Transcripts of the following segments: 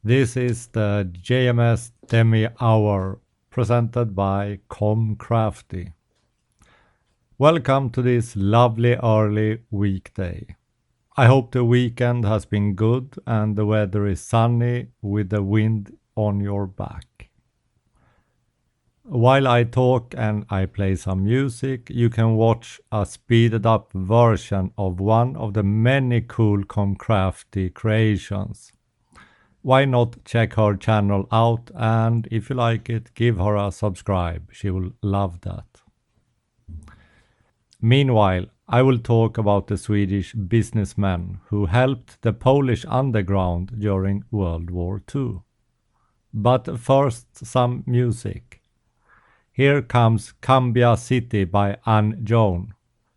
This is the JMS Demi-Hour presented by Crafty. Welcome to this lovely early weekday. I hope the weekend has been good and the weather is sunny with the wind on your back. While I talk and I play some music, you can watch a speeded up version of one of the many cool Crafty creations. Why not check her channel out, and if you like it, give her a subscribe. She will love that. Meanwhile, I will talk about the Swedish businessmen who helped the Polish underground during World War II. But first, some music. Here comes Cumbia City by Jone.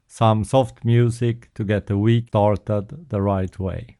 Some soft music to get the week started the right way.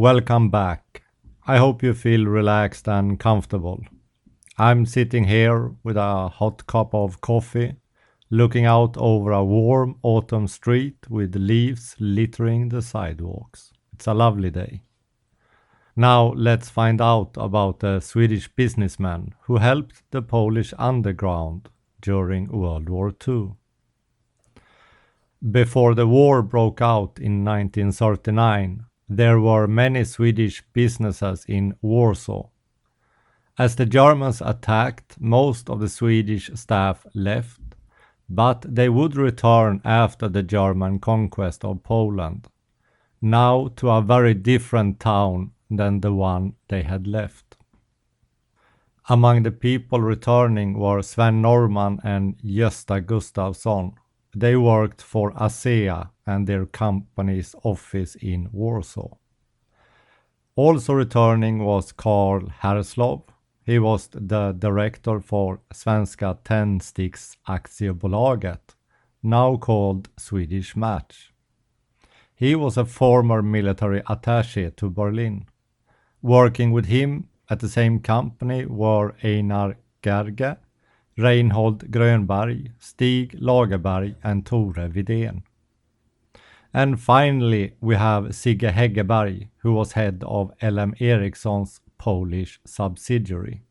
Welcome back. I hope you feel relaxed and comfortable. I'm sitting here with a hot cup of coffee, looking out over a warm autumn street with leaves littering the sidewalks. It's a lovely day. Now let's find out about the Swedish businessman who helped the Polish underground during World War II. Before the war broke out in 1939, there were many Swedish businesses in Warsaw. As the Germans attacked, most of the Swedish staff left, but they would return after the German conquest of Poland, now to a very different town than the one they had left. Among the people returning were Sven Norman and Gösta Gustafsson. They worked for ASEA and their company's office in Warsaw. Also returning was Karl Herslov. He was the director for Svenska Tändsticksaktiebolaget, now called Swedish Match. He was a former military attaché to Berlin. Working with him at the same company were Einar Gerge, Reinhold Grönberg, Stig Lagerberg and Tore Widén. And finally, we have Sigge Häggeberg, who was head of LM Ericsson's Polish subsidiary.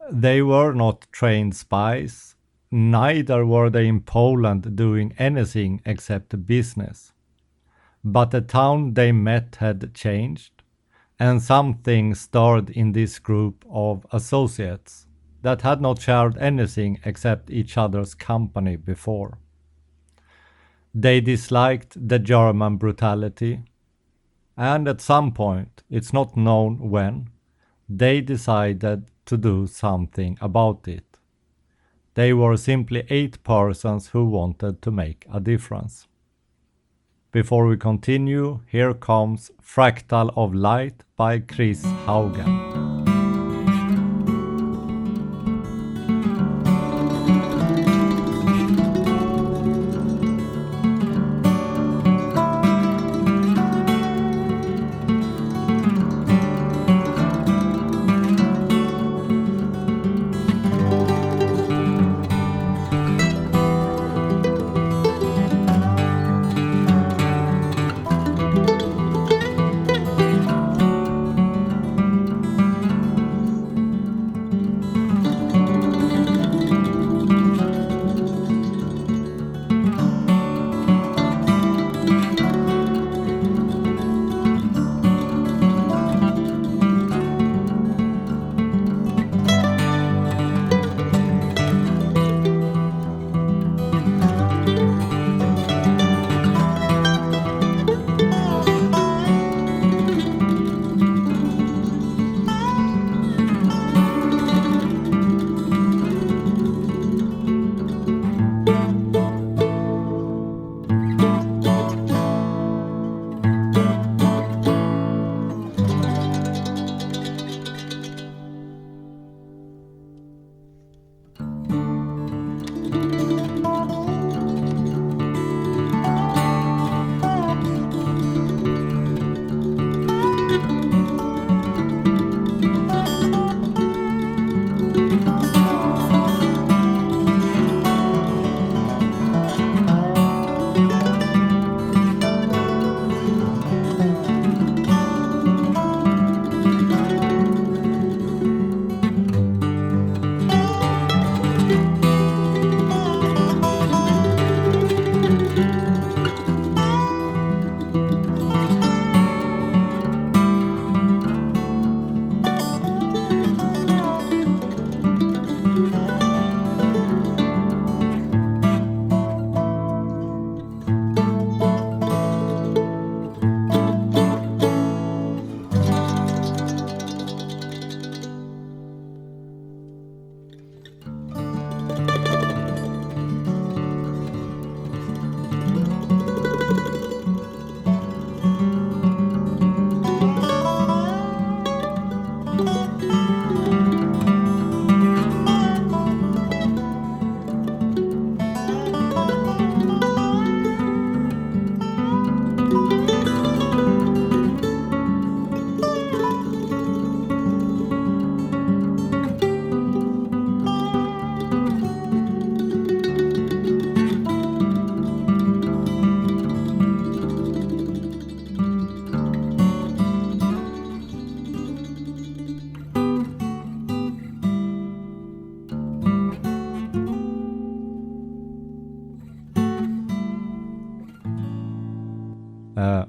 They were not trained spies, neither were they in Poland doing anything except business. But the town they met had changed, and something stirred in this group of associates that had not shared anything except each other's company before. They disliked the German brutality, and at some point, it's not known when, they decided to do something about it. They were simply 8 persons who wanted to make a difference. Before we continue, here comes Fractal of Light by Chris Haugen.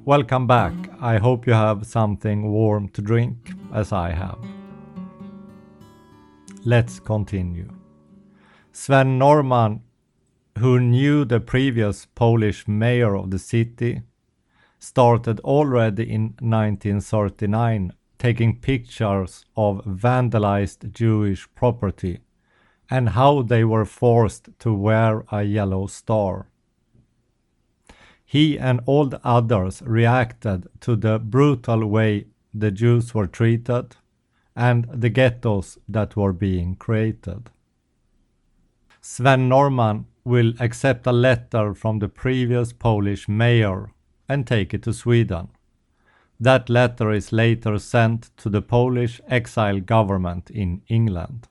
Welcome back. I hope you have something warm to drink, as I have. Let's continue. Sven Norman, who knew the previous Polish mayor of the city, started already in 1939 taking pictures of vandalized Jewish property and how they were forced to wear a yellow star. He and all the others reacted to the brutal way the Jews were treated and the ghettos that were being created. Sven Norman will accept a letter from the previous Polish mayor and take it to Sweden. That letter is later sent to the Polish exile government in England.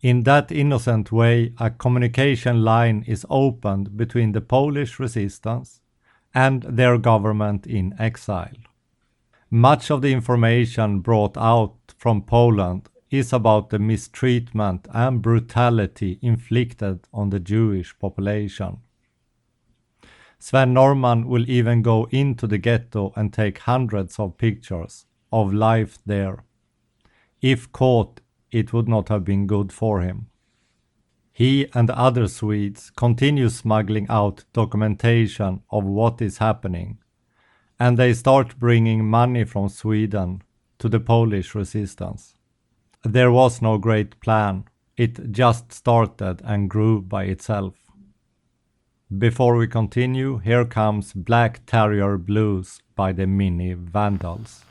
In that innocent way, a communication line is opened between the Polish resistance and their government in exile. Much of the information brought out from Poland is about the mistreatment and brutality inflicted on the Jewish population. Sven Norman will even go into the ghetto and take hundreds of pictures of life there. If caught, it would not have been good for him. He and other Swedes continue smuggling out documentation of what is happening, and they start bringing money from Sweden to the Polish resistance. There was no great plan. it just started and grew by itself. Before we continue, here comes Black Terrier Blues by the Mini Vandals.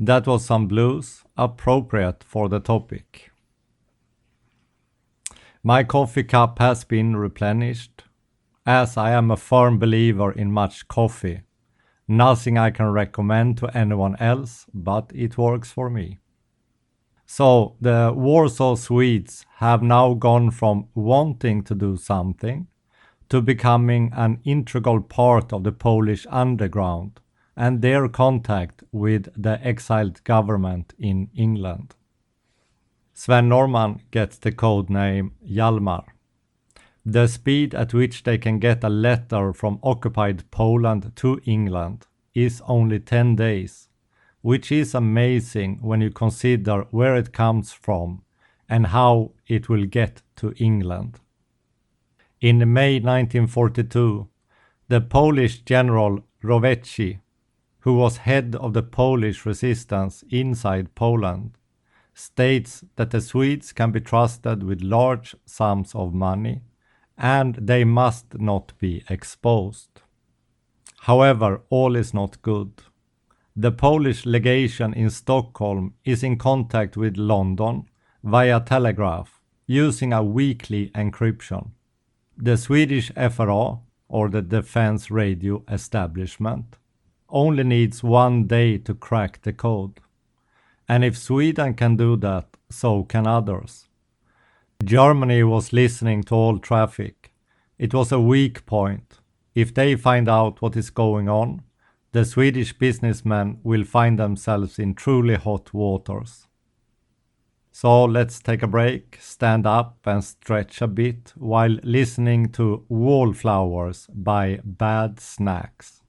That was some blues, appropriate for the topic. My coffee cup has been replenished. As I am a firm believer in much coffee, nothing I can recommend to anyone else, but it works for me. So the Warsaw Swedes have now gone from wanting to do something to becoming an integral part of the Polish underground and their contact with the exiled government in England. Sven Norman gets the code name Hjalmar. The speed at which they can get a letter from occupied Poland to England is only 10 days, which is amazing when you consider where it comes from and how it will get to England. In May 1942, the Polish general WWII, who was head of the Polish resistance inside Poland, states that the Swedes can be trusted with large sums of money and they must not be exposed. However, all is not good. The Polish legation in Stockholm is in contact with London via telegraph using a weekly encryption. The Swedish FRA, or the Defense Radio Establishment, only needs 1 day to crack the code. And if Sweden can do that, so can others. Germany was listening to all traffic. It was a weak point. If they find out what is going on, the Swedish businessmen will find themselves in truly hot waters. So let's take a break, stand up and stretch a bit while listening to Wallflowers by Bad Snacks.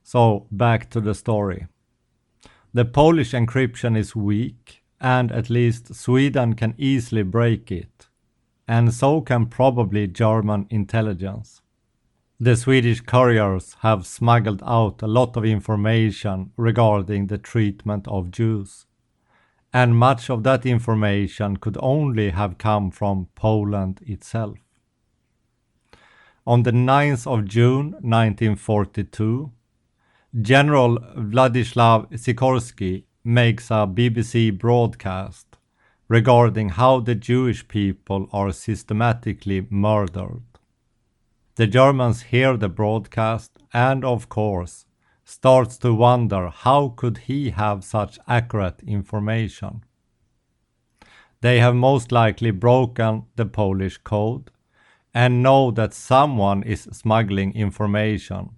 So, back to the story. The Polish encryption is weak, and at least Sweden can easily break it, and so can probably German intelligence. The Swedish couriers have smuggled out a lot of information regarding the treatment of Jews, and much of that information could only have come from Poland itself. On the 9th of June 1942, General Władysław Sikorski makes a BBC broadcast regarding how the Jewish people are systematically murdered. The Germans hear the broadcast and, of course, starts to wonder how could he have such accurate information. They have most likely broken the Polish code and know that someone is smuggling information.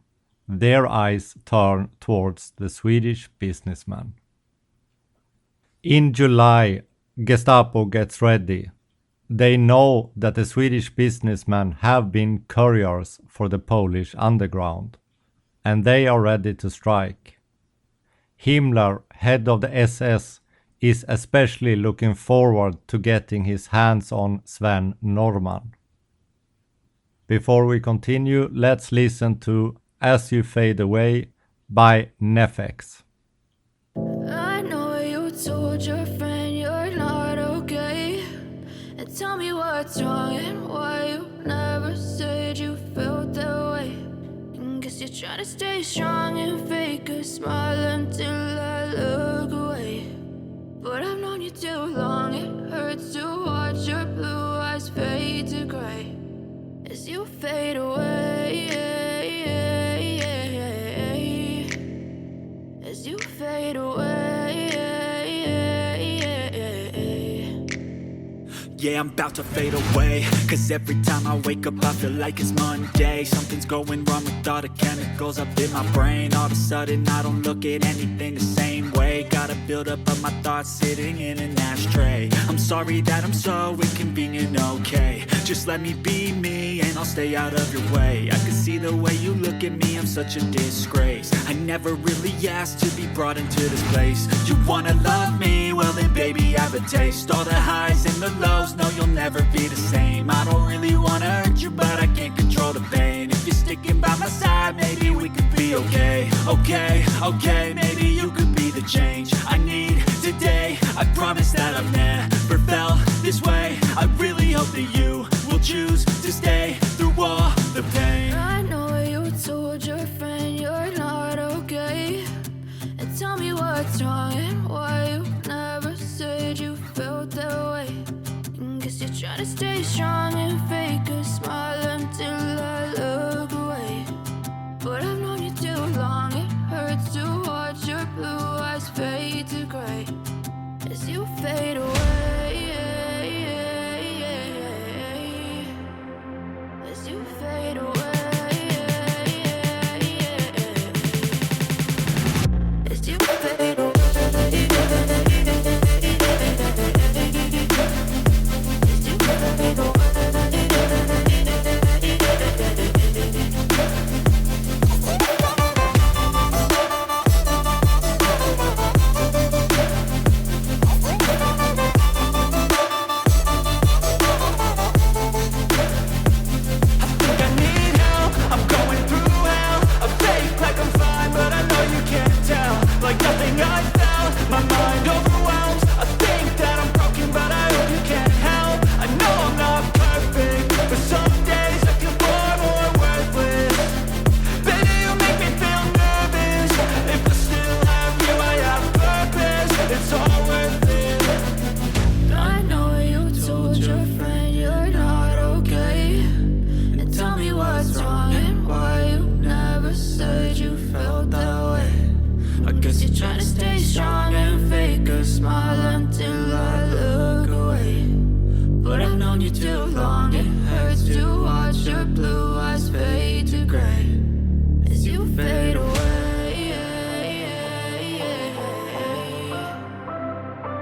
Their eyes turn towards the Swedish businessman. In July, Gestapo gets ready. They know that the Swedish businessmen have been couriers for the Polish underground, and they are ready to strike. Himmler, head of the SS, is especially looking forward to getting his hands on Sven Norman. Before we continue, let's listen to As You Fade Away by NEFFEX. I know you told your friend you're not okay, and tell me what's wrong and why you never said you felt that way. And guess you're trying to stay strong and fake a smile until I look away. But I've known you too long, it hurts to watch your blue eyes fade to gray as you fade away. As you fade away. Yeah, I'm about to fade away, cause every time I wake up I feel like it's Monday. Something's going wrong with all the chemicals up in my brain. All of a sudden I don't look at anything the same way. Got a build up of my thoughts sitting in an ashtray. I'm sorry that I'm so inconvenient, okay. Just let me be me and I'll stay out of your way. I can see the way you look at me, I'm such a disgrace. I never really asked to be brought into this place. You wanna love me? Well then baby I have a taste. All the highs and the lows, no you'll never be the same. I don't really wanna hurt you but I can't control the pain. If you're sticking by my side maybe we could be okay. Okay, maybe you could be the change I need today. I promise that I've never felt this way. I really hope that you will choose to stay through all the pain. I know you told your friend you're not okay, and tell me what's wrong and why you never said you felt that way. And guess you're trying to stay strong and fake a smile until I look away. But I've known you too long, it hurts to watch your blue eyes fade to gray as you fade away. As you fade away. As you fade away.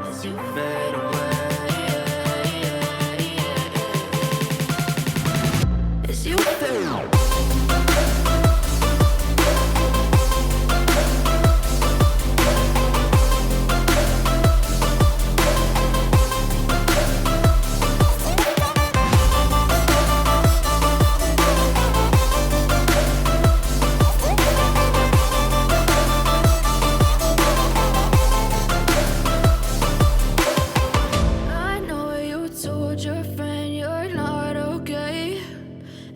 As you fade away. I know you told your friend you're not okay.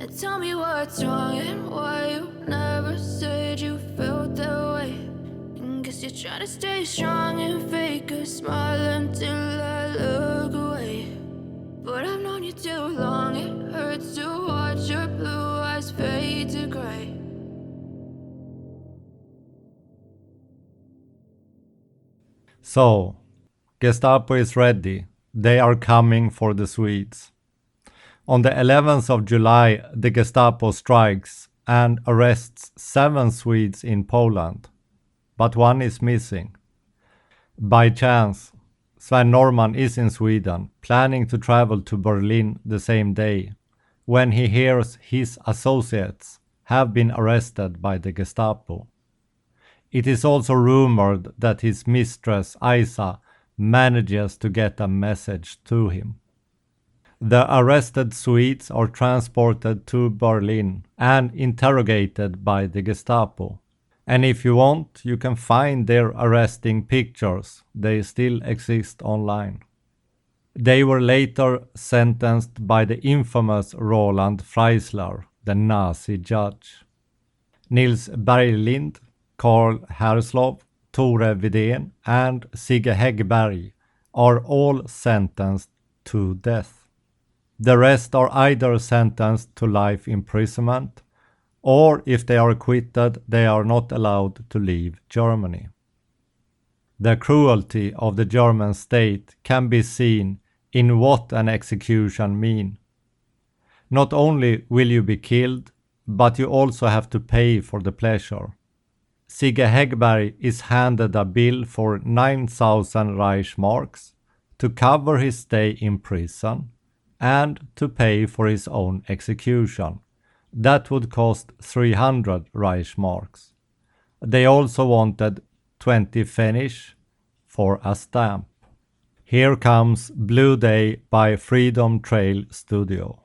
And tell me what's wrong and why you never said you felt that way. And guess you're trying to stay strong and fake a smile until I look away. But I've known you too long, it hurts to watch your blue eyes fade to gray. So, Gestapo is ready. They are coming for the Swedes. On the 11th of July, the Gestapo strikes and arrests 7 Swedes in Poland, but one is missing. By chance, Sven Norman is in Sweden, planning to travel to Berlin the same day, when he hears his associates have been arrested by the Gestapo. It is also rumored that his mistress Isa manages to get a message to him. The arrested Swedes are transported to Berlin and interrogated by the Gestapo. And if you want, you can find their arresting pictures. They still exist online. They were later sentenced by the infamous Roland Freisler, the Nazi judge. Nils Berglind, Karl Herslov, Tore Widén and Sigge Häggberg are all sentenced to death. The rest are either sentenced to life imprisonment, or if they are acquitted, they are not allowed to leave Germany. The cruelty of the German state can be seen in what an execution means. Not only will you be killed, but you also have to pay for the pleasure. Sigge Häggberg is handed a bill for 9,000 Reichsmarks to cover his stay in prison and to pay for his own execution. That would cost 300 Reichsmarks. They also wanted 20 Pfennig for a stamp. Here comes Blue Day by Freedom Trail Studio.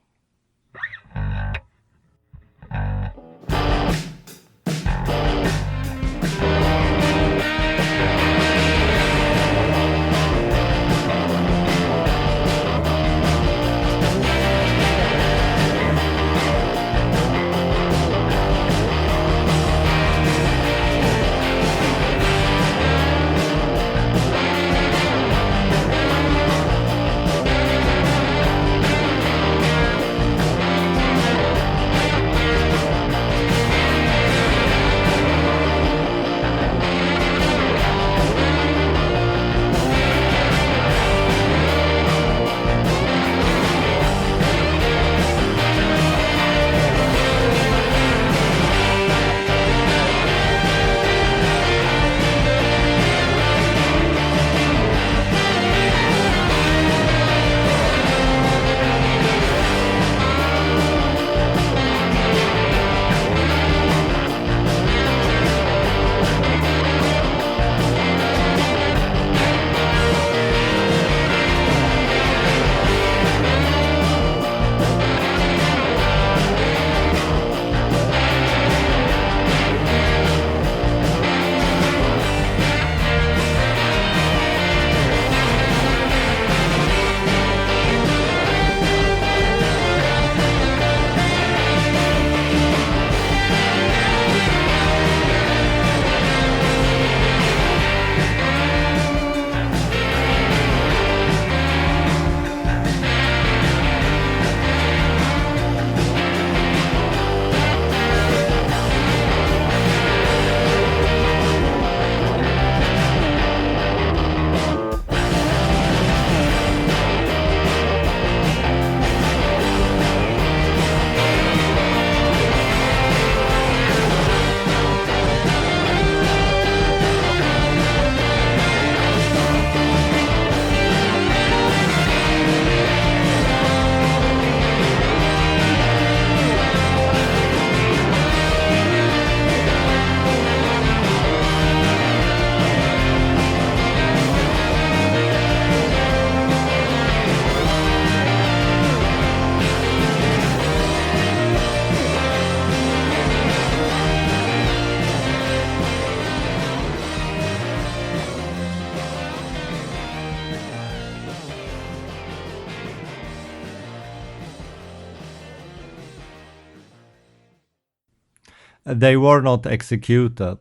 They were not executed.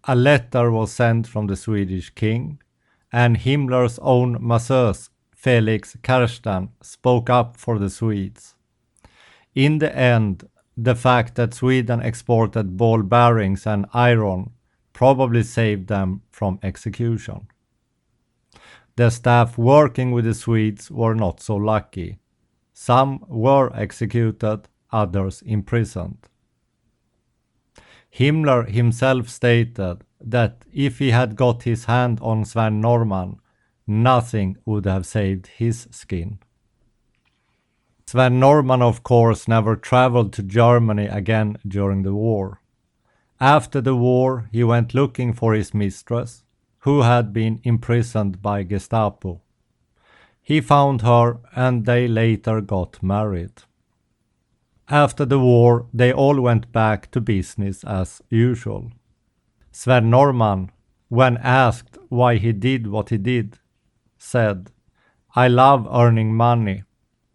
A letter was sent from the Swedish king, and Himmler's own masseuse Felix Kersten spoke up for the Swedes. In the end, the fact that Sweden exported ball bearings and iron probably saved them from execution. The staff working with the Swedes were not so lucky. Some were executed, others imprisoned. Himmler himself stated that if he had got his hand on Sven Norman, nothing would have saved his skin. Sven Norman, of course, never traveled to Germany again during the war. After the war, he went looking for his mistress, who had been imprisoned by Gestapo. He found her and they later got married. After the war, they all went back to business as usual. Sven Norman, when asked why he did what he did, said, "I love earning money.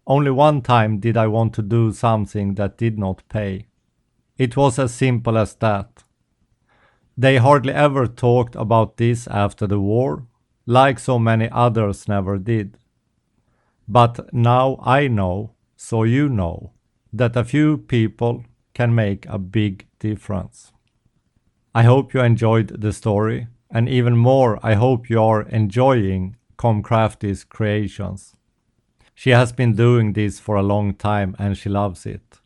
Only one time did I want to do something that did not pay. It was as simple as that." They hardly ever talked about this after the war, like so many others never did. But now I know, so you know, that a few people can make a big difference. I hope you enjoyed the story, and even more, I hope you are enjoying Comcrafty's creations. She has been doing this for a long time and she loves it.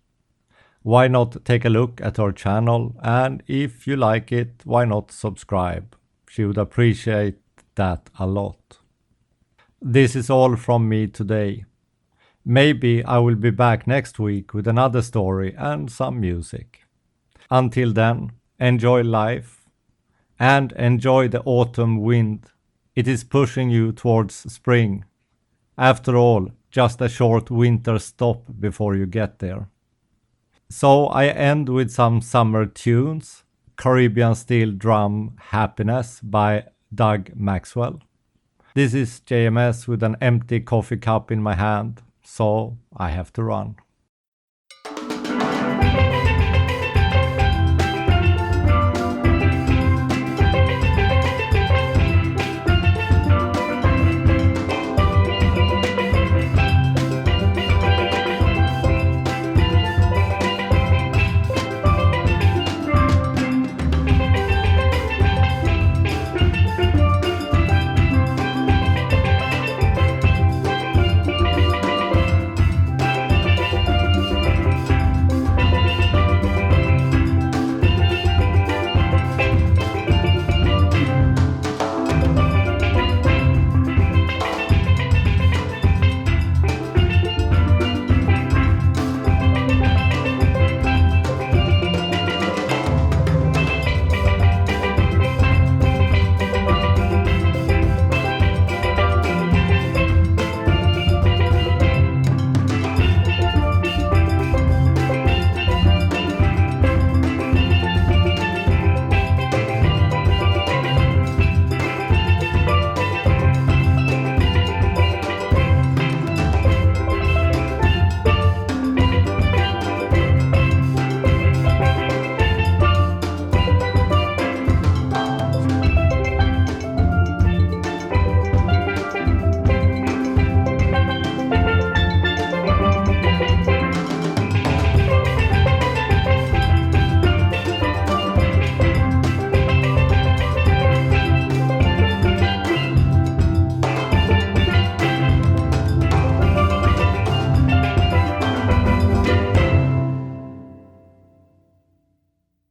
Why not take a look at her channel, and if you like it, why not subscribe? She would appreciate that a lot. This is all from me today. Maybe I will be back next week with another story and some music. Until then, enjoy life and enjoy the autumn wind. It is pushing you towards spring. After all, just a short winter stop before you get there. So I end with some summer tunes. Caribbean Steel Drum Happiness by Doug Maxwell. This is JMS with an empty coffee cup in my hand, so I have to run.